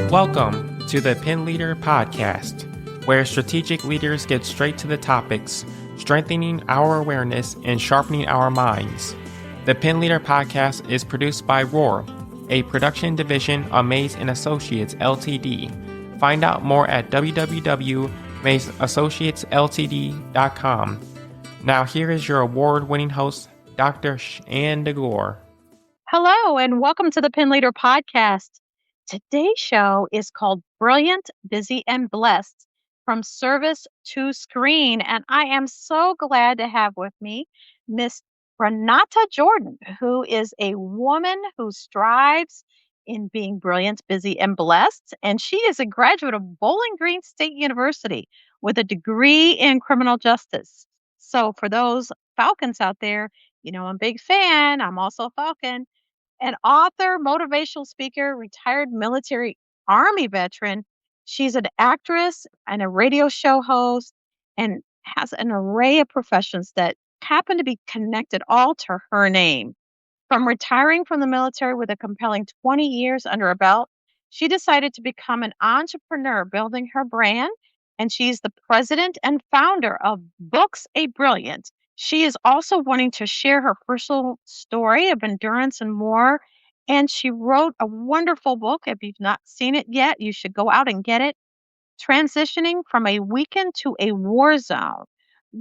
Welcome to the Pen Leader Podcast, where strategic leaders get straight to the topics, strengthening our awareness and sharpening our minds. The Pen Leader Podcast is produced by Roar, a production division of Mays & Associates Ltd. Find out more at www.maysassociatesltd.com. Now here is your award-winning host, Dr. Shanda Gore. Hello, and welcome to the Pen Leader Podcast. Today's show is called Brilliant, Busy, and Blessed from Service to Screen. And I am so glad to have with me Miss Renata Jordan, who is a woman who strives in being brilliant, busy, and blessed. And she is a graduate of Bowling Green State University with a degree in criminal justice. So, for those Falcons out there, I'm a big fan. I'm also a Falcon. An author, motivational speaker, retired military Army veteran. She's an actress and a radio show host and has an array of professions that happen to be connected all to her name. From retiring from the military with a compelling 20 years under her belt, she decided to become an entrepreneur, building her brand. And she's the president and founder of Books A Brilliant. She is also wanting to share her personal story of endurance and more. And she wrote a wonderful book. If you've not seen it yet, you should go out and get it. Transitioning from a weekend to a war zone,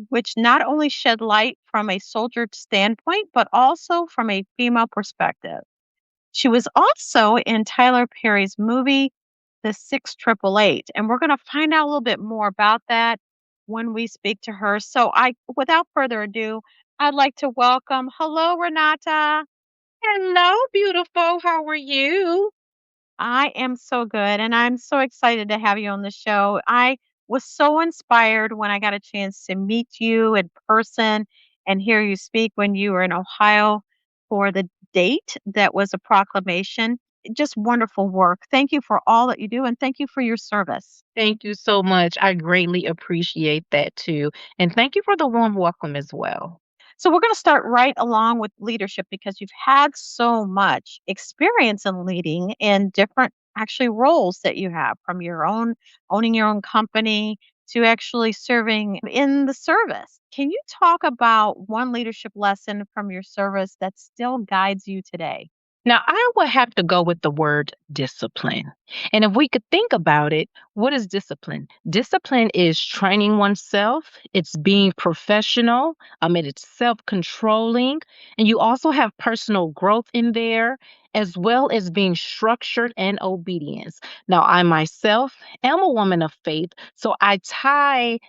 which not only shed light from a soldier standpoint, but also from a female perspective. She was also in Tyler Perry's movie, The 6888, and we're going to find out a little bit more about that when we speak to her. Without further ado, I'd like to welcome, hello, Renata. Hello, beautiful. How are you? I am so good, and I'm so excited to have you on the show. I was so inspired when I got a chance to meet you in person and hear you speak when you were in Ohio for the date that was a proclamation. Just wonderful work. Thank you for all that you do, and thank you for your service. Thank you so much. I greatly appreciate that too. And thank you for the warm welcome as well. So, we're going to start right along with leadership because you've had so much experience in leading in different actually roles that you have, from your own owning your own company to actually serving in the service. Can you talk about one leadership lesson from your service that still guides you today? Now, I would have to go with the word discipline. And if we could think about it, what is discipline? Discipline is training oneself, it's being professional, it's self-controlling, and you also have personal growth in there, as well as being structured and obedience. Now, I myself am a woman of faith, so I tie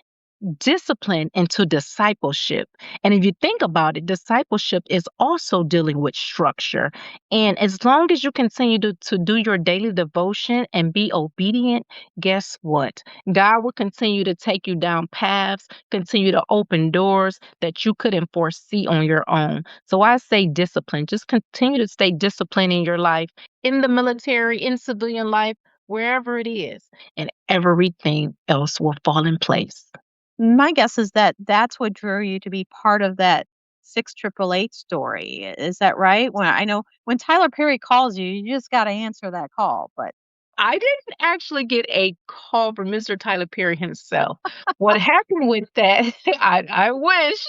discipline into discipleship. And if you think about it, discipleship is also dealing with structure. And as long as you continue to do your daily devotion and be obedient, guess what? God will continue to take you down paths, continue to open doors that you couldn't foresee on your own. So I say discipline. Just continue to stay disciplined in your life, in the military, in civilian life, wherever it is, and everything else will fall in place. My guess is that that's what drew you to be part of that 6888 story. Is that right? When I know when Tyler Perry calls you, you just got to answer that call. But I didn't actually get a call from Mr. Tyler Perry himself. What happened with that, I wish,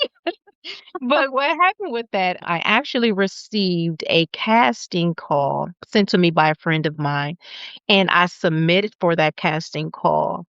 but what happened with that, I actually received a casting call sent to me by a friend of mine, and I submitted for that casting call.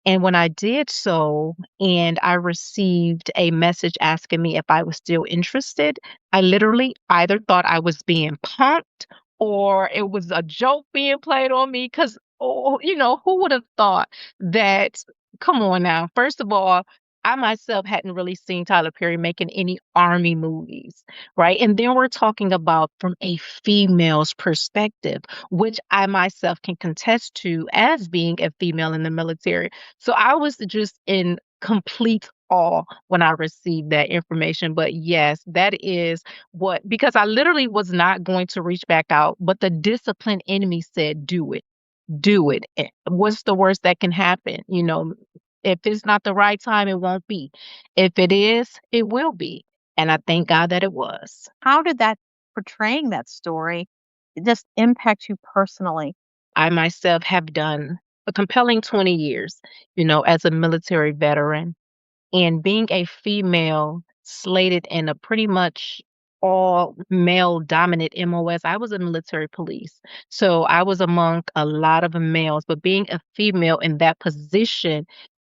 And when I did so, and I received a message asking me if I was still interested, I literally either thought I was being punked or it was a joke being played on me. Because, who would have thought that? Come on now. First of all, I myself hadn't really seen Tyler Perry making any army movies, right? And then we're talking about from a female's perspective, which I myself can contest to as being a female in the military. So I was just in complete awe when I received that information. But yes, that is because I literally was not going to reach back out, but the discipline in me said, do it. Do it. What's the worst that can happen? If it's not the right time, it won't be. If it is, it will be. And I thank God that it was. how did that portraying that story just impact you personally? I myself have done a compelling 20 years, as a military veteran. And being a female slated in a pretty much all male dominant MOS, I was a military police. So I was among a lot of males, but being a female in that position,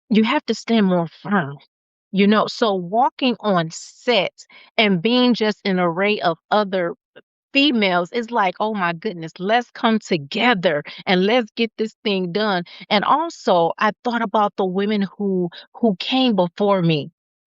you have to stand more firm. So walking on set and being just an array of other females, it's like, "Oh my goodness, let's come together and let's get this thing done." And also, I thought about the women who came before me.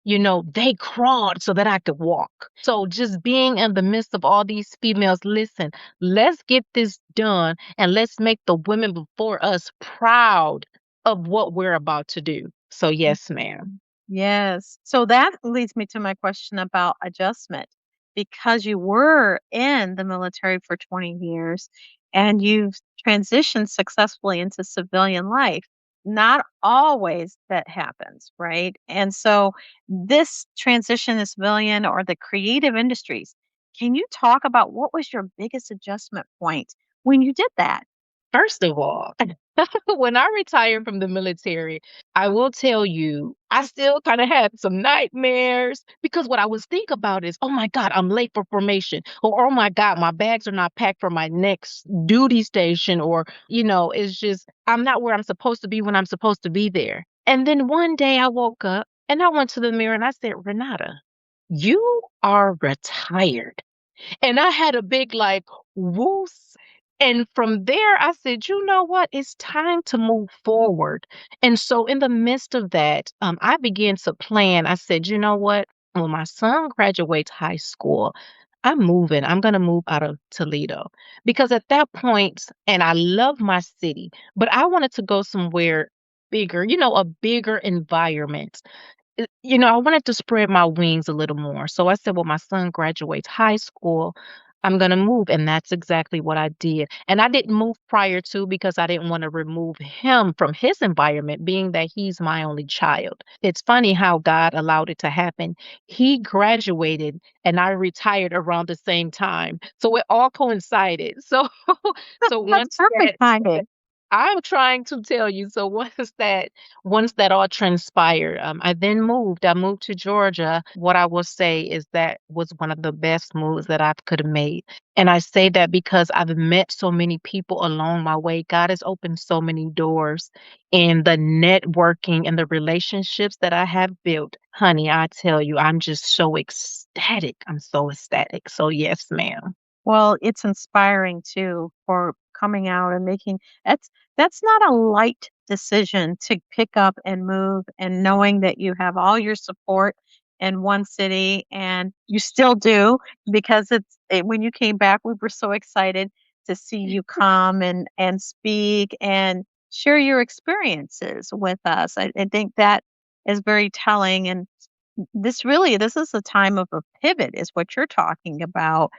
They crawled so that I could walk. So just being in the midst of all these females, listen, let's get this done and let's make the women before us proud of what we're about to do. So yes, ma'am. Yes. So that leads me to my question about adjustment. Because you were in the military for 20 years and you've transitioned successfully into civilian life, not always that happens, right? And so this transition to civilian or the creative industries, can you talk about what was your biggest adjustment point when you did that? First of all, when I retired from the military, I will tell you, I still kind of had some nightmares because what I was think about is, oh my God, I'm late for formation, or oh my God, my bags are not packed for my next duty station, or it's just I'm not where I'm supposed to be when I'm supposed to be there. And then one day I woke up and I went to the mirror and I said, Renata, you are retired. And I had a big like woos. And from there, I said, you know what? It's time to move forward. And so, in the midst of that, I began to plan. I said, you know what? When my son graduates high school, I'm moving. I'm going to move out of Toledo because at that point, and I love my city, but I wanted to go somewhere bigger, a bigger environment. I wanted to spread my wings a little more. So I said, well, my son graduates high school. I'm going to move. And that's exactly what I did. And I didn't move prior to because I didn't want to remove him from his environment, being that he's my only child. It's funny how God allowed it to happen. He graduated and I retired around the same time. So it all coincided. So, so That's once that perfect timing. I'm trying to tell you. So once that all transpired, I then moved. I moved to Georgia. What I will say is that was one of the best moves that I could have made. And I say that because I've met so many people along my way. God has opened so many doors and the networking and the relationships that I have built. Honey, I tell you, I'm just so ecstatic. I'm so ecstatic. So yes, ma'am. Well, it's inspiring too for coming out and making that's not a light decision to pick up and move and knowing that you have all your support in one city and you still do because when you came back we were so excited to see you come and speak and share your experiences with us. I think that is very telling and this is a time of a pivot is what you're talking about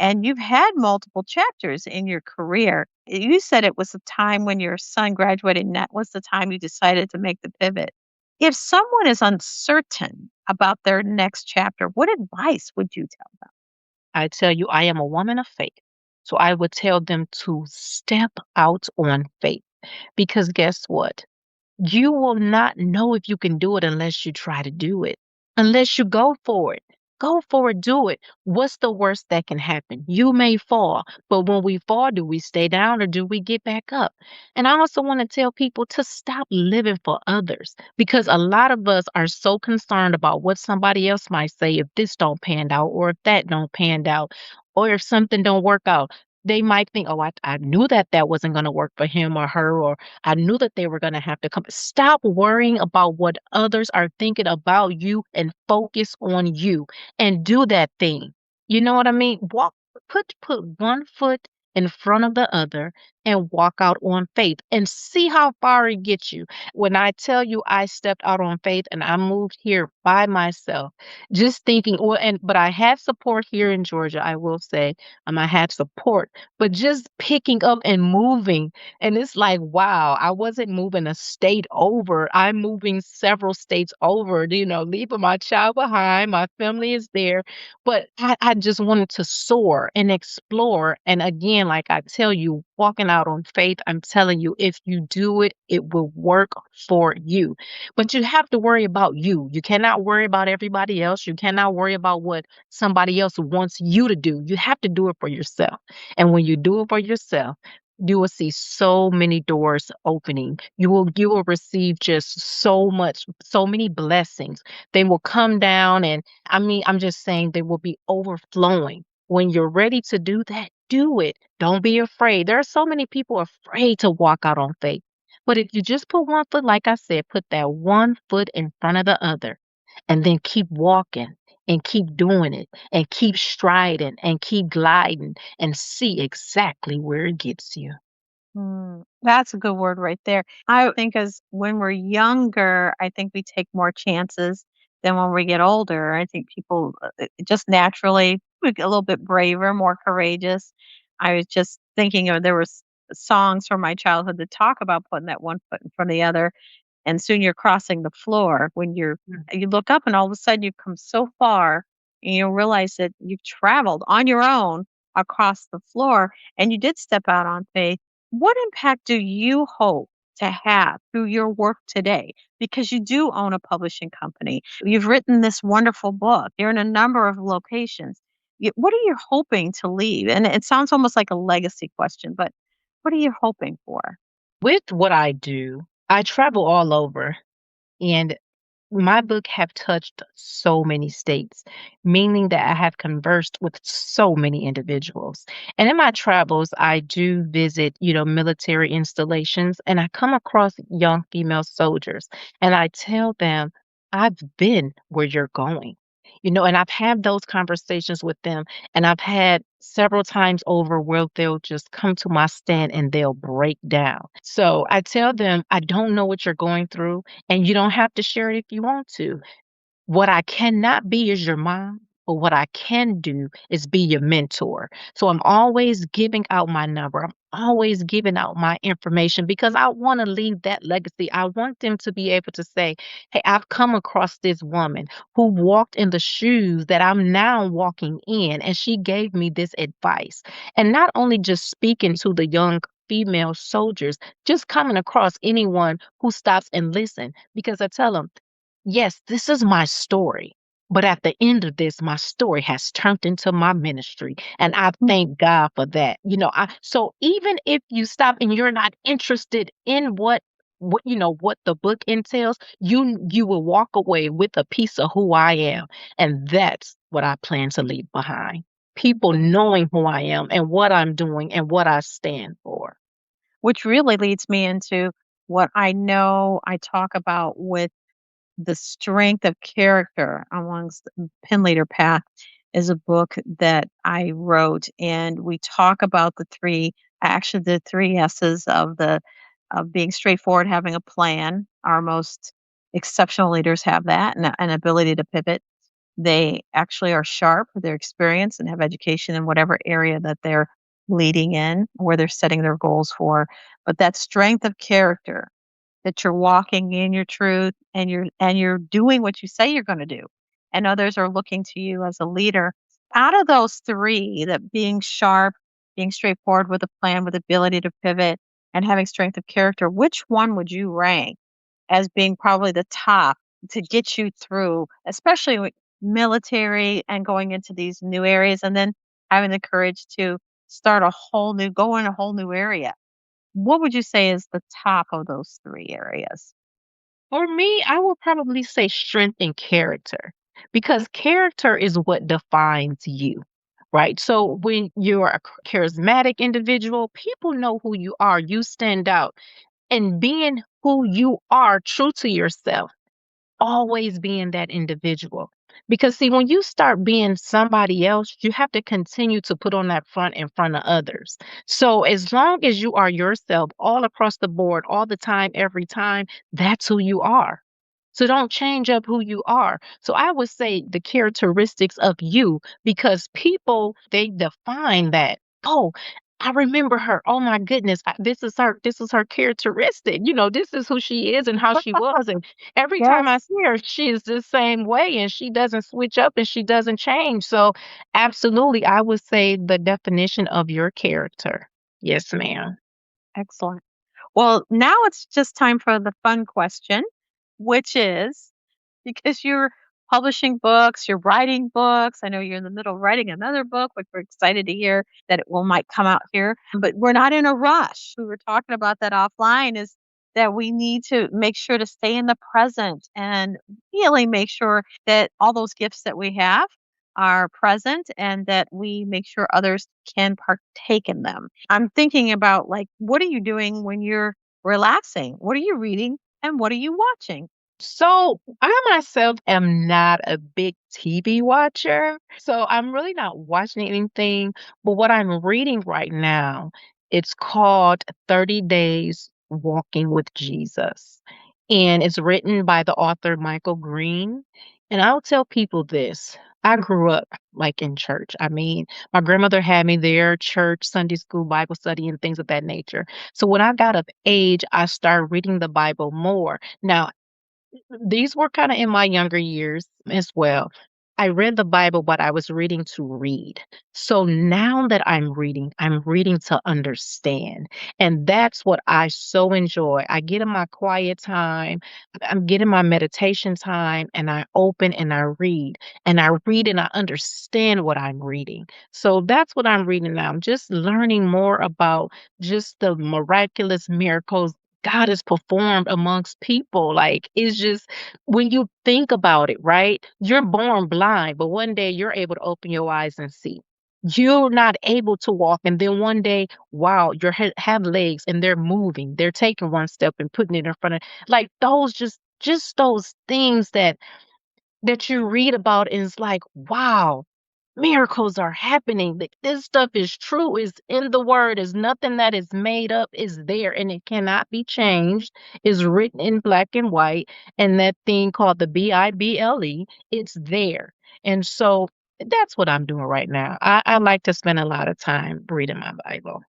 and you've had multiple chapters in your career. You said it was a time when your son graduated, and that was the time you decided to make the pivot. If someone is uncertain about their next chapter, what advice would you tell them? I tell you, I am a woman of faith. So I would tell them to step out on faith because guess what? You will not know if you can do it unless you try to do it, unless you go for it. Go for it, do it. What's the worst that can happen? You may fall, but when we fall, do we stay down or do we get back up? And I also want to tell people to stop living for others because a lot of us are so concerned about what somebody else might say if this don't pan out or if that don't pan out or if something don't work out. They might think, oh, I knew that wasn't going to work for him or her, or I knew that they were going to have to come. Stop worrying about what others are thinking about you and focus on you and do that thing. You know what I mean? Put one foot in front of the other and walk out on faith and see how far it gets you. When I tell you I stepped out on faith and I moved here by myself, just thinking, well, but I had support here in Georgia, I will say, I had support, but just picking up and moving and it's like, wow, I wasn't moving a state over. I'm moving several states over, leaving my child behind. My family is there. But I just wanted to soar and explore. And again, like I tell you, walking out on faith. I'm telling you, if you do it, it will work for you. But you have to worry about you. You cannot worry about everybody else. You cannot worry about what somebody else wants you to do. You have to do it for yourself. And when you do it for yourself, you will see so many doors opening. You will receive just so much, so many blessings. They will come down, and I mean, I'm just saying they will be overflowing. When you're ready to do that, do it. Don't be afraid. There are so many people afraid to walk out on faith. But if you just put one foot, like I said, put that one foot in front of the other and then keep walking and keep doing it and keep striding and keep gliding and see exactly where it gets you. That's a good word right there. I think as when we're younger, I think we take more chances than when we get older. I think people just naturally we get a little bit braver, more courageous. I was just thinking of there was songs from my childhood that talk about putting that one foot in front of the other and soon you're crossing the floor when you look up and all of a sudden you've come so far and you realize that you've traveled on your own across the floor and you did step out on faith. What impact do you hope to have through your work today? Because you do own a publishing company. You've written this wonderful book. You're in a number of locations. What are you hoping to leave? And it sounds almost like a legacy question, but what are you hoping for? With what I do, I travel all over, and my book have touched so many states, meaning that I have conversed with so many individuals. And in my travels, I do visit, military installations, and I come across young female soldiers, and I tell them, I've been where you're going. And I've had those conversations with them, and I've had several times over where they'll just come to my stand and they'll break down. So I tell them, I don't know what you're going through, and you don't have to share it if you want to. What I cannot be is your mom, but what I can do is be your mentor. So I'm always giving out my number. I'm always giving out my information because I want to leave that legacy. I want them to be able to say, hey, I've come across this woman who walked in the shoes that I'm now walking in, and she gave me this advice. And not only just speaking to the young female soldiers, just coming across anyone who stops and listen because I tell them, yes, this is my story. But at the end of this, my story has turned into my ministry. And I thank God for that. So even if you stop and you're not interested in what the book entails, you will walk away with a piece of who I am. And that's what I plan to leave behind. People knowing who I am and what I'm doing and what I stand for. Which really leads me into what I know I talk about with the strength of character amongst Pen Leader Path is a book that I wrote, and we talk about the three S's of being straightforward, having a plan. Our most exceptional leaders have that, and an ability to pivot. They actually are sharp, they're experienced, and have education in whatever area that they're leading in, where they're setting their goals for. But that strength of character that you're walking in your truth and you're doing what you say you're going to do and others are looking to you as a leader out of those three, that being sharp, being straightforward with a plan, with ability to pivot, and having strength of character, which one would you rank as being probably the top to get you through, especially with military and going into these new areas and then having the courage to go in a whole new area? What would you say is the top of those 3 areas? For me, I would probably say strength and character because character is what defines you, right? So when you're a charismatic individual, people know who you are. You stand out. And being who you are, true to yourself, always being that individual. Because see, when you start being somebody else, you have to continue to put on that front in front of others. So as long as you are yourself all across the board, all the time, every time, that's who you are. So don't change up who you are. So I would say the characteristics of you, because people, they define that. Oh, I remember her. Oh my goodness, this is her. This is her characteristic. This is who she is and how she was. And every time I Yes. see her, she is the same way, and she doesn't switch up and she doesn't change. So absolutely, I would say the definition of your character. Yes, ma'am. Excellent. Well, now it's just time for the fun question, which is because you're publishing books, you're writing books. I know you're in the middle of writing another book, which we're excited to hear that it will might come out here, but we're not in a rush. We were talking about that offline is that we need to make sure to stay in the present and really make sure that all those gifts that we have are present and that we make sure others can partake in them. I'm thinking about like, what are you doing when you're relaxing? What are you reading and what are you watching? So I myself am not a big TV watcher. So I'm really not watching anything. But what I'm reading right now, it's called 30 Days Walking with Jesus. And it's written by the author Michael Green. And I'll tell people this. I grew up like in church. I mean, my grandmother had me there, church, Sunday school, Bible study, and things of that nature. So when I got of age, I started reading the Bible more. Now, these were kinda in my younger years as well. I read the Bible, but I was reading to read. So now that I'm reading to understand, and that's what I so enjoy. I get in my quiet time, I'm getting my meditation time, and I open and I read and I understand what I'm reading. So that's what I'm reading now. I'm just learning more about just the miraculous miracles God has performed amongst people. Like, it's just when you think about it, right? You're born blind, but one day you're able to open your eyes and see. You're not able to walk, and then one day, wow, you have legs and they're moving. They're taking one step and putting it in front of like those just those things that you read about and it's like, wow, miracles are happening. This stuff is true, is in the word, is nothing that is made up, is there, and it cannot be changed, is written in black and white, and that thing called the Bible, it's there. And so that's what I'm doing right now. I like to spend a lot of time reading my Bible.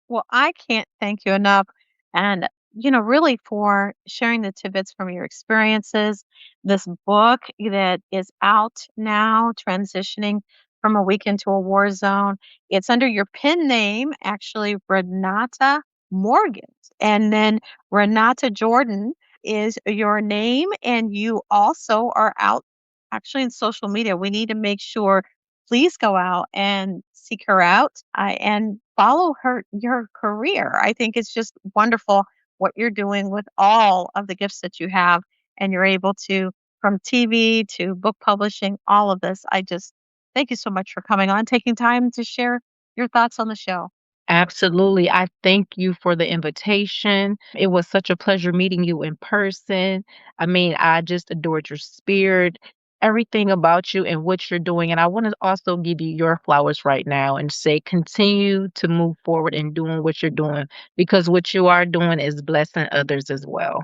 Well, I can't thank you enough. And, really for sharing the tidbits from your experiences. This book that is out now, transitioning from a week into a war zone. It's under your pen name, actually, Renata Morgan. And then Renata Jordan is your name. And you also are out actually in social media. We need to make sure please go out and seek her out and follow your career. I think it's just wonderful what you're doing with all of the gifts that you have, and you're able to from TV to book publishing, all of this. I just thank you so much for coming on, taking time to share your thoughts on the show. Absolutely. I thank you for the invitation. It was such a pleasure meeting you in person. I mean, I just adored your spirit, everything about you and what you're doing. And I want to also give you your flowers right now and say continue to move forward in doing what you're doing because what you are doing is blessing others as well.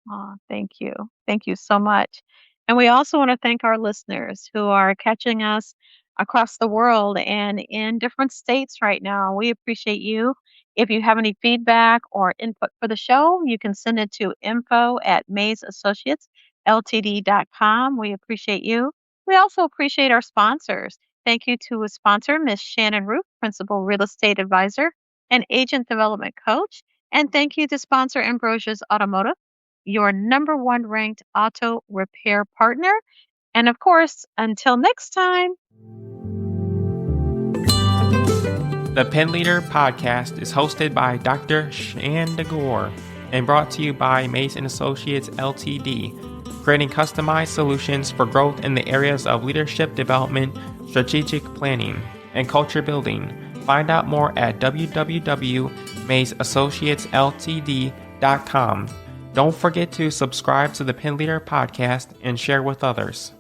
Oh, thank you. Thank you so much. And we also want to thank our listeners who are catching us across the world and in different states right now. We appreciate you. If you have any feedback or input for the show, you can send it to info@mazeassociatesltd.com. We appreciate you. We also appreciate our sponsors. Thank you to a sponsor, Miss Shannon Root, Principal Real Estate Advisor and Agent Development Coach. And thank you to sponsor Ambrosia's Automotive, your number one ranked auto repair partner. And of course, until next time. The Pen Leader podcast is hosted by Dr. Shanda Gore and brought to you by Mace and Associates Ltd, creating customized solutions for growth in the areas of leadership development, strategic planning, and culture building. Find out more at www.maceassociatesltd.com. Don't forget to subscribe to the Pen Leader podcast and share with others.